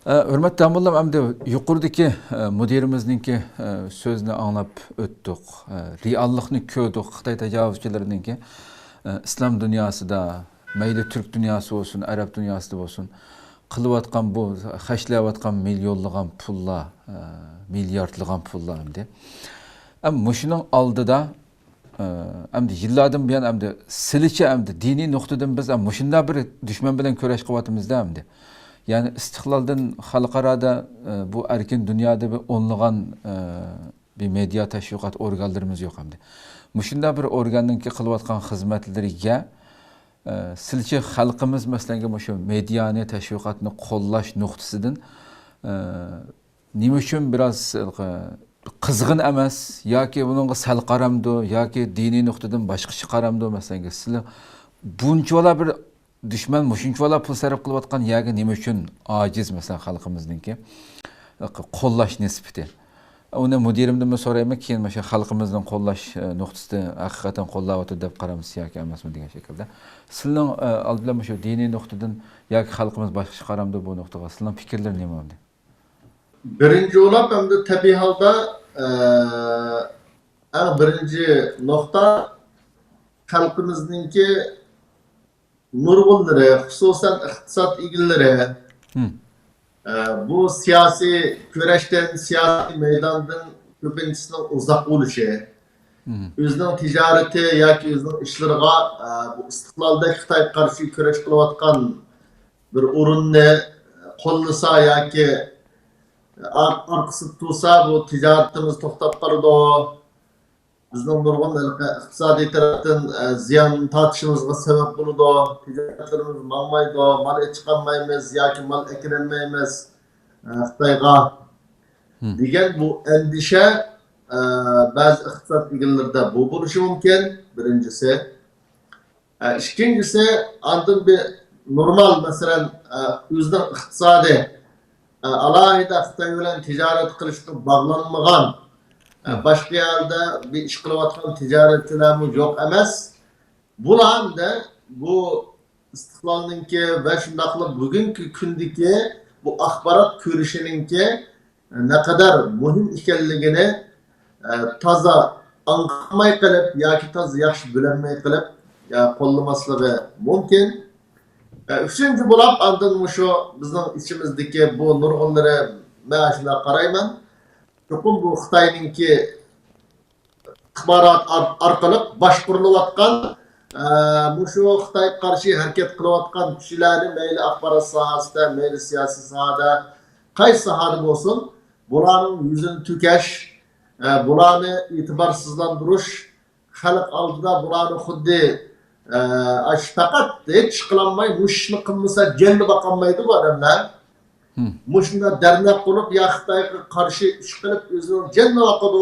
Hürmetli amullam, hamda yuqoridagi mudirimizningki so'zni anglab o'tdik. Reallikni ko'rdik. Xitoy tajovuzchilarininki islom dunyosida, mayli turk dunyosi bo'lsin, arab dunyosida bo'lsin, qilayotgan bu hashlayotgan millionlagan pullar, milliardlagan pullar hamda. Ammo shuning oldida hamda yillardan buyon hamda silicha hamda diniy nuqtadan biz ham shunday bir dushman bilan kurash qilyapmizda hamda. Yani istiqlaldan xalqarada bu erkin dünyada bir onlagan bir media teşviqat organlarımız yok hamdi. Muşunda bir organın ki kılvatkan hizmetleriga silçe halkımız mesela şu medyani teşviqatını qollash nuqtasidan nima uchun biraz qizg'in emas yoki bunga sal qaramdi yoki diniy nuqtadan boshqacha qaramdi mesela sizlar bunchalar bir düşman mushunchalar pul sarf qilayotgan yoki nima uchun ojiz mesela xalqimizningki qo'llash nisbati. Uni mudirimdan so'rayman, keyin mana shu xalqimizning qo'llash nuqtasida haqiqatan qo'llayapti deb qaramiz yoki emasmi degan shaklda. Sizning oldindan shu diniy nuqtadan yoki xalqimiz boshqacha qaramdi bu nuqtaga sizning fikrlar nima bo'ldi? Birinchi o'lab hamda tabiiy holda eng birinchi nuqta xalqimizningki nurg'unlari, xususan iqtisod egalari bu siyosiy kurashdan, siyosiy maydondan ko'pinchisining uzoq bo'lishi, o'zining tijorati yoki o'zining ishlariga bu istiqlolda Xitoyga qarshi kurash qilayotgan bir o'rinni qo'llasa yoki arkasi tursa bu tijoratimiz to'xtab qoladi. Bizning nurg'un iqtisodiy tarafdan ziyon tortishimizga sabab bo'ladi. Tijoratlarimiz bo'lmaydi, mal chiqarmaymiz yoki mal ekilmaymiz Xitoyga degan bu andisha ba'zi iqtisod egallarida bu bo'lishi mumkin. Birinchisi. Ikkinchisi, andin bir normal masalan o'zining iqtisodiy alohida Xitoy bilan tijorat qilishga bog'lanmagan başka yerde bir iş kılavatkan ticaretçilerimiz yok emas. Bularda bu istiqlalninki ve şundaqla bugünkü kündeki bu axbarat körüşününki ne kadar muhim ekanligini taza anqamay qilib yoki taza yaxshi bilinmay qilib qo'llamaslığı mümkün. Üçüncü bo'lib andın şu bizning içimizdeki bu nurg'unlari men shuna qarayman. Çoxum bu Xitoyninki axborot orqali boshqarilayotgan shu Xitoyga qarshi harakat qilayotgan kishilarni mayli axborot sohasida, mayli siyosiy sohada, qaysi sohada bo'lsin, bularning yuzini tukash, bularni e'tiborsizlantirish, xalq oldida bularni xuddi faqat hech qilinmay, mushni qilmasa jilni boqolmaydi bu odamlar. Muşunda dernek olup ya Xitoyga qarshi ish qilib o'zini janna oqidi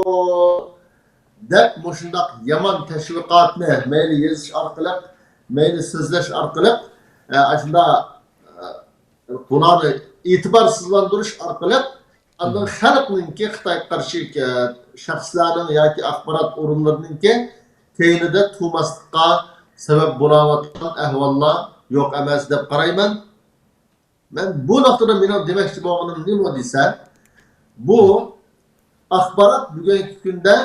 deb muşunda yaman teşviqatni mayli yozish orqali, mayli so'zlash orqali shunda bularni e'tiborsizlantirish orqali andin xalqninki Xitoyga qarshi shaxslarning yoki axborot o'rinlarininki keynida tumaslikqa sabab bo'layotgan ahvollar yo'q emas deb qarayman. Ben bu noktada benim demekçi bağımın ne dese, bu axbarat bugünkü günde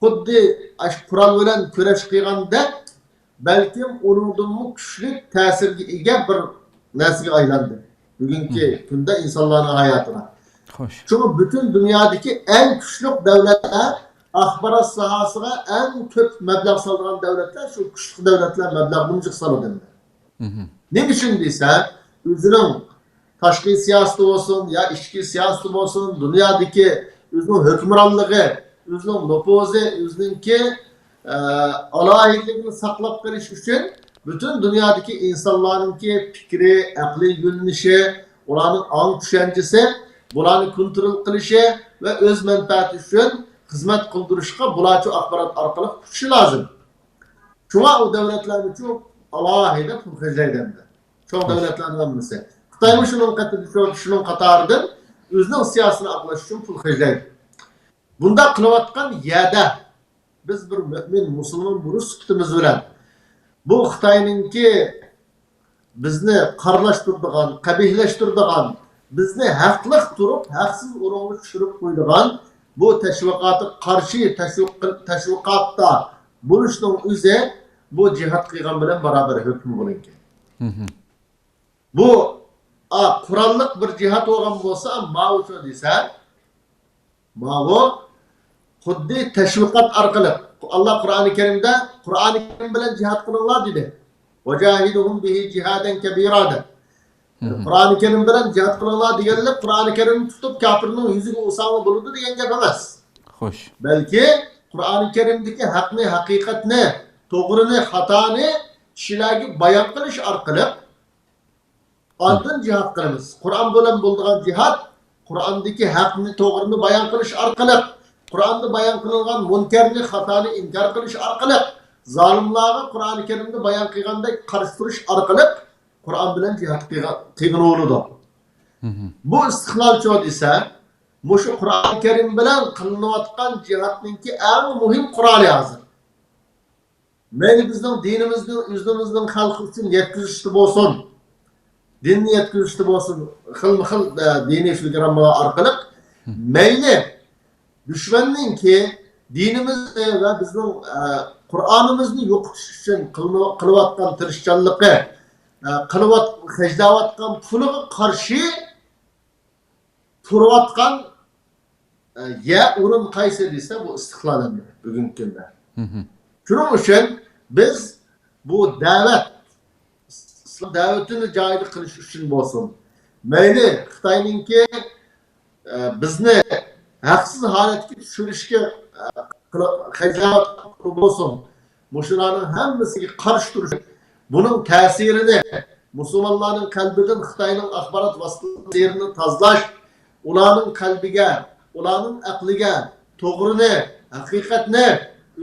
xuddi Kur'an bilen kurash qilganda balkim uningdan kuchli ta'sirga ega bir narsaga aylandi. Bugünkü günde insanların hayatına. Çünkü bütün dünyadaki en kuchli devletler axbarat sahasına en ko'p mablag' solgan devletler şu kuchli devletler mablag' bunca soladi. Ne için dese, o'zining tashqi siyosati bo'lsin, ya ichki siyosati bo'lsin, dunyodagi o'zining hukmronligi, o'zining nufuzi, o'zininki alohidligini saqlab qolish uchun butun dunyodagi insonlarningki fikri, aqliy yo'linishi, ularning ong tushanchasi, bularni kontrol qilishi va o'z manfaati uchun xizmat qildirishga bularcha axborot orqali kutishi lozim. Shunga u davlatlar uchun alohida pul xarjlaydi. Çok devletlerden birisi. Xitoyning şunun qatoridan o'zining siyosatini aqlash uchun pul xarjlaydi. Bunda qilayotgan yerda biz bir mo'min musulmon bo'lish sifatimiz bilan bu Xitoyninki bizni qarlashtiradigan, qabihlashtiradigan bizni haqliq turib, haqsiz o'ringa tushirib qo'ydigan bu tashviqotga qarshi tashviqotda bo'lishning o'zi bu jihad qilgan bilan barobar hukm bo'lingan. Bu Qur'onlik bir jihad bo'lgan bo'lsa, ma'u desa, ma'u xuddi tashviqot orqali Allah Qur'oni Karimda Qur'oni Karim bilan jihad qilinglar dedi. Vajahiduhum bihi jihadan kabira. Qur'oni Karim bilan jihad qilinglar deganlar Qur'oni Karimni tutib kafirning yuziga usama bo'ladi degan gap emas. Xo'sh. Balki Qur'oni Karimdagi haqni, haqiqatni, to'g'rini, xatoni kishilarga bayon qilish orqali oldin jihad qilamiz. Qur'on bilan bo'lgan jihad Qur'ondagi haqni, to'g'rini bayon qilish orqali Qur'onda bayon qilingan munkarni, xatoni inkor qilish orqali zolimlarga Qur'oni Karimda bayon qilgandek qarshi turish orqali Qur'on bilan jihad qilganoladi. Bu istiqlolchi esa mushu Qur'oni Karim bilan qilinayotgan jihadningki eng muhim quroli hozir. Mayli bizning dinimizni o'zimizning xalq uchun yetkazishdi bo'lsin. Dinni yetkazishdi bo'lsin. Xil-xil diniy filgrammalar orqali mayli düşmanninki dinimizni va bizning Qur'onimizni yo'qotish uchun qilayotgan tirishchanligi, hajlayotgan puliga qarshi turayotgan o'rin qaysi desa bu istiqlol bugungi kunda. Shuning uchun biz bu da'vat islom da'vatini joyida qilish uchun bo'lsin. Mayli Xitoyninki bizni haqsiz holatga tushirishga hajlayotgan bo'lsin. Mushularning hammasiga qarshi turish, buning ta'sirini musulmonlarning qalbidan Xitoyning axborot vositalarini tozalash, ularning qalbiga, ularning aqliga to'g'rini, haqiqatni,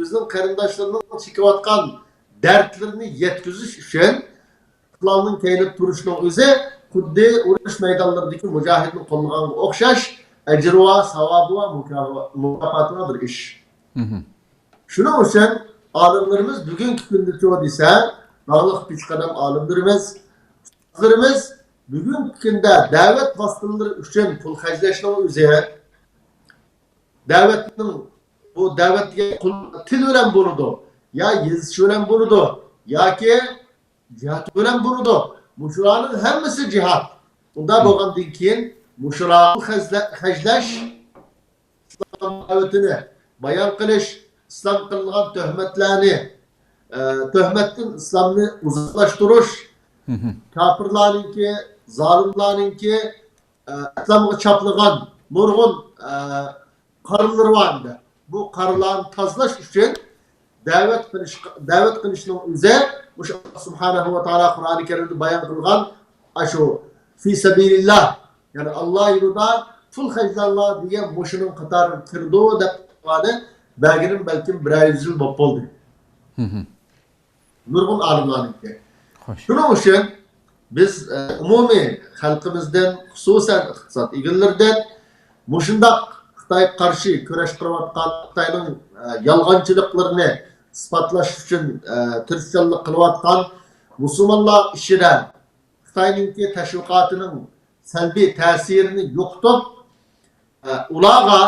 o'zining qarindoshlarining chekayotgan dardlarini yetkazish uchun islomning kelib turishining o'zi xuddi urush maydonlaridagi mujohidni qo'llaganga o'xshash ajri va savobi va mukofoti bir ish. Shuning uchun olimlarimiz bugungi kunda cho'q desa, bog'liq peshqadam olimlarimiz bugungi kunda da'vat vositalari uchun pul hajlashning o'zi da'vatning bu da'vatga til bilan bo'ladi, ya yozish bilan bo'ladi, yoki jihad bilan bo'ladi. Mushularning hammasi jihad. Unda bo'lgandan keyin mushularni hajlash, islom da'vatini bayon qilish, islom qilgan tuhmatdan islomni uzoqlashtirish, kafirlarninki, zolimlarninki islomga chaplagan nurg'un qarilar var. Bu qarilarni tozalash uchun da'vat qilishning o'zi o'sha subhanahu va taolo Qur'oni Karimda bayon qilgan shu fi sabilillah, ya'ni Alloh yo'lida pul hajlanlar degan mushuning qatori kirdi deb qoldi. Belginin balkim 100 yil bo'lib qoldi. Nurg'un olimlarniki. Shuning uchun biz umumiy xalqimizdan, xususan iqtisod egallaridan mushundaq Xitoy qarshi kurash qilayotgan Xitoyning yolg'onchiliklarini isbotlash uchun tirishchilik qilayotgan musulmonlar ishida Xitoyningki tashviqotining salbiy ta'sirini yo'qotib, ularga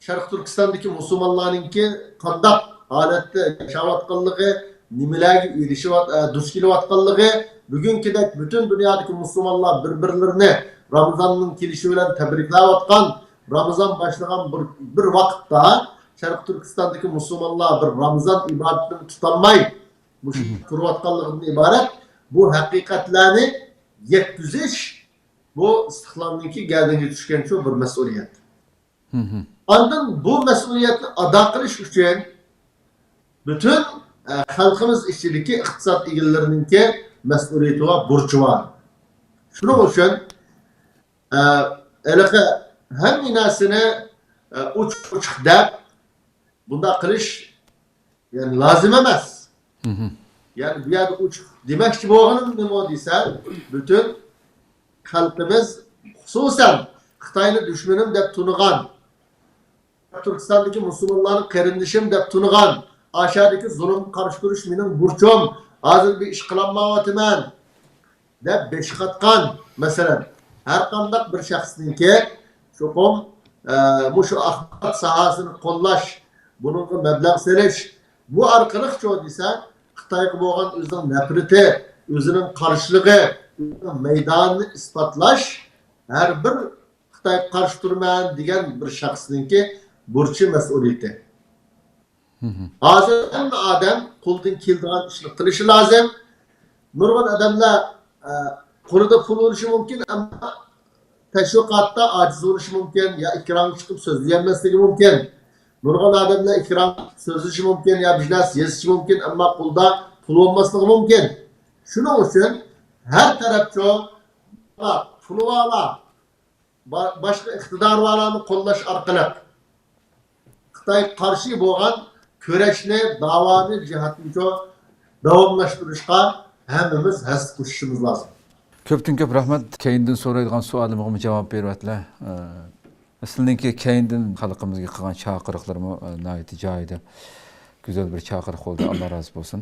Sharq Turkistondagi musulmonlarningki qanday holatda yashayotganligi, nimalarga erishib duch kelayotganligi, bugünkidek bütün dünyadaki musulmonlar bir-birlarini Ramazanning kelishi bilan tabriklayotgan, Ramazan başlagan bir vaqtda Sharq Turkistondagi musulmonlar bir Ramazan ibodatini tutolmay turayotganligidan iborat bu haqiqatlarni yetkazish bu istiqlolniki gardanga tushgan shu bir mas'uliyat. Ondan bu mas'uliyatni ado qilish uchun bütün xalqimiz ichidagi iqtisod egallarininki mas'uliyati va burchi bor. Shuning uchun hamma narsani uch deb bunda qilish yani lozim emas. Yani bu yerda uch demakchi bo'lganim nima desa, bütün xalqimiz xususan Xitoyni dushmanim deb tunigan, Turkistondagi musulmonlarni qarindishim deb tunigan, aşağıdaki zulüm qarshi turish mening burchim, hozir bir ish qilolmayapman deb besh qatgan masalan Her qandaq bir şahsınki çoğum şu axborot sahasını qo'llash, bununla mablag' serish, bu arqali çoğu desa Xitoyga bo'lgan o'zining nafrati, o'zining qarshiligi, o'zining maydonini isbotlash har bir Xitoyga qarshi turman degan bir shaxsningki burchi, mas'uliyati. Hozir hamma odam qo'ldan keladigan ishni qilishi lozim. Nurg'un odamlar qo'lida pul bo'lishi mumkin, ammo teşviqatda aciz bo'lishi mumkin, ya ikram chiqib so'zlayolmasligi mumkin. Nurg'un odamlar ikram so'zlashi mumkin, ya bir narsa yezishi mumkin, ammo qo'lda pul bo'lmasligi mumkin. Shuning uchun har tarafcho puli vola, boshqa iqtidori volani qo'llash orqali Xitoy qarshi bo'lgan kurashni, davoni jihatini davomlashtirishga hammamiz his qo'shishimiz lozim. Köptün köp rahmat. Keyindan so'raydigan savolimga javob beryaptilar. Aslındaki keyindan xalqimizga qilgan chaqiriqlarimi nihoyat joyida. Güzel bir chaqiriq bo'ldi. Alloh razı bo'lsin.